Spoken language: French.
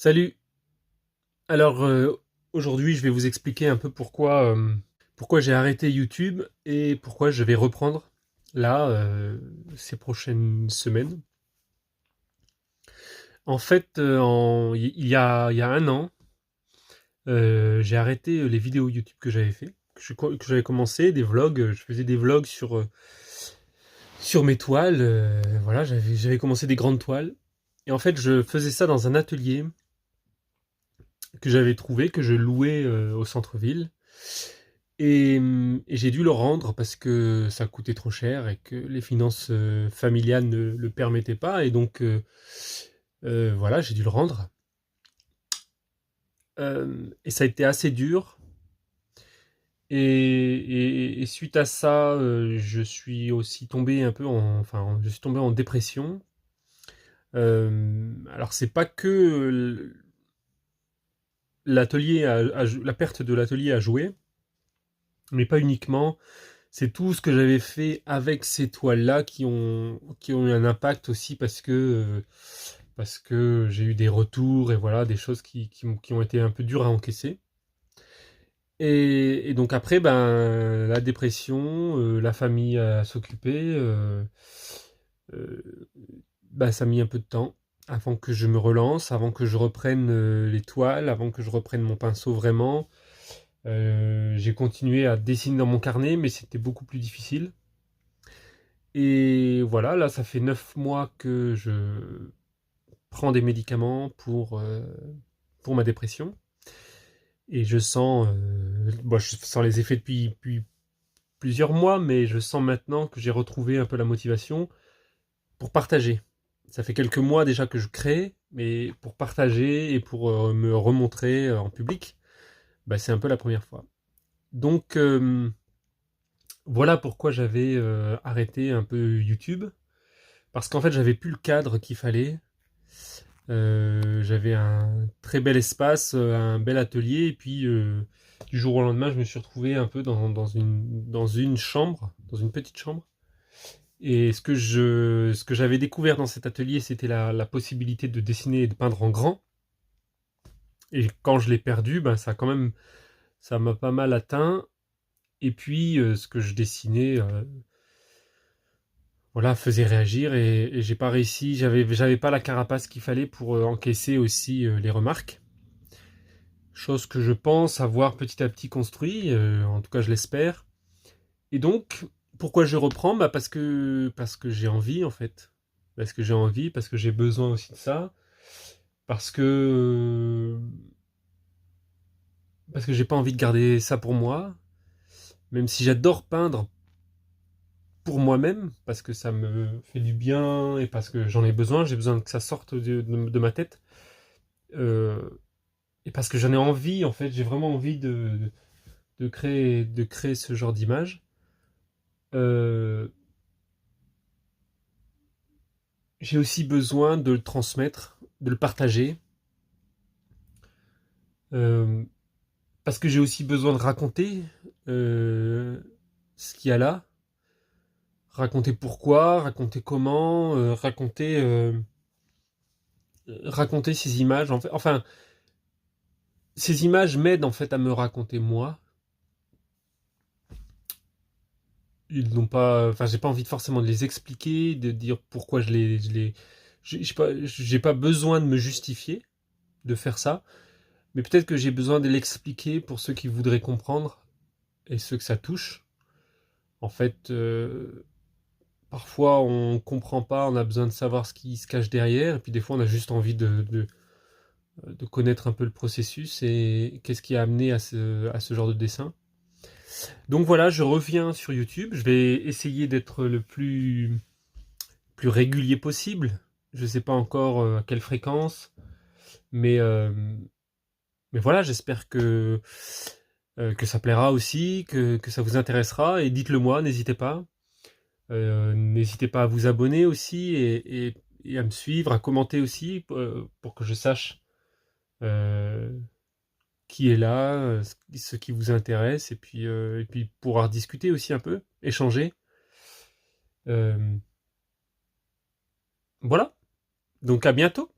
Salut! Alors, aujourd'hui, je vais vous expliquer un peu pourquoi j'ai arrêté YouTube et pourquoi je vais reprendre là, ces prochaines semaines. En fait, il y a 1 an, j'ai arrêté les vidéos YouTube que j'avais fait, que j'avais commencé, des vlogs. Je faisais des vlogs sur mes toiles. Voilà, j'avais commencé des grandes toiles. Et en fait, je faisais ça dans un atelier que j'avais trouvé, que je louais au centre-ville. Et j'ai dû le rendre parce que ça coûtait trop cher et que les finances familiales ne le permettaient pas. Et donc, voilà, j'ai dû le rendre. Et ça a été assez dur. Et suite à ça, je suis aussi tombé un peu je suis tombé en dépression. Alors, c'est pas que la perte de l'atelier a joué, mais pas uniquement. C'est tout ce que j'avais fait avec ces toiles-là qui ont eu un impact aussi parce que j'ai eu des retours et voilà, des choses qui ont été un peu dures à encaisser. Et donc après, ben, la dépression, la famille à s'occuper, euh, ben, ça a mis un peu de temps avant que je me relance, avant que je reprenne les toiles, avant que je reprenne mon pinceau vraiment. J'ai continué à dessiner dans mon carnet, mais c'était beaucoup plus difficile. Et voilà, là, ça fait 9 mois que je prends des médicaments pour ma dépression. Et je sens les effets depuis plusieurs mois, mais je sens maintenant que j'ai retrouvé un peu la motivation pour partager. Ça fait quelques mois déjà que je crée, mais pour partager et pour me remontrer en public, bah, c'est un peu la première fois. Donc, voilà pourquoi j'avais arrêté un peu YouTube. Parce qu'en fait, j'avais plus le cadre qu'il fallait. J'avais un très bel espace, un bel atelier, et puis du jour au lendemain, je me suis retrouvé un peu dans une chambre, dans une petite chambre. Et ce que j'avais découvert dans cet atelier, c'était la possibilité de dessiner et de peindre en grand. Et quand je l'ai perdu, ben ça m'a pas mal atteint. Et puis ce que je dessinais, voilà, faisait réagir et j'ai pas réussi. J'avais pas la carapace qu'il fallait pour encaisser aussi les remarques. Chose que je pense avoir petit à petit construit, en tout cas je l'espère. Et donc, pourquoi je reprends? Bah parce que j'ai envie en fait. Parce que j'ai envie, parce que j'ai besoin aussi de ça. Parce que parce que j'ai pas envie de garder ça pour moi. Même si j'adore peindre pour moi-même, parce que ça me fait du bien et parce que j'en ai besoin, j'ai besoin que ça sorte de ma tête. Euh, et parce que j'en ai envie, en fait, j'ai vraiment envie de créer ce genre d'image. Euh, j'ai aussi besoin de le transmettre, de le partager, euh, parce que j'ai aussi besoin de raconter euh, ce qu'il y a là, raconter pourquoi, raconter comment, raconter ces images. Enfin, ces images m'aident en fait à me raconter moi. Ils n'ont pas, enfin, j'ai pas envie de forcément de les expliquer, de dire pourquoi j'ai pas besoin de me justifier de faire ça. Mais peut-être que j'ai besoin de l'expliquer pour ceux qui voudraient comprendre et ceux que ça touche. En fait, parfois on comprend pas, on a besoin de savoir ce qui se cache derrière, et puis des fois on a juste envie de connaître un peu le processus et qu'est-ce qui a amené à ce genre de dessin. Donc voilà, je reviens sur YouTube, je vais essayer d'être le plus régulier possible. Je sais pas encore à quelle fréquence, mais, euh, mais voilà, j'espère que ça plaira aussi, que ça vous intéressera. Et dites-le moi, n'hésitez pas. N'hésitez pas à vous abonner aussi et à me suivre, à commenter aussi pour que je sache euh, qui est là, ce qui vous intéresse, et puis pouvoir discuter aussi un peu, échanger. Euh, voilà, donc à bientôt.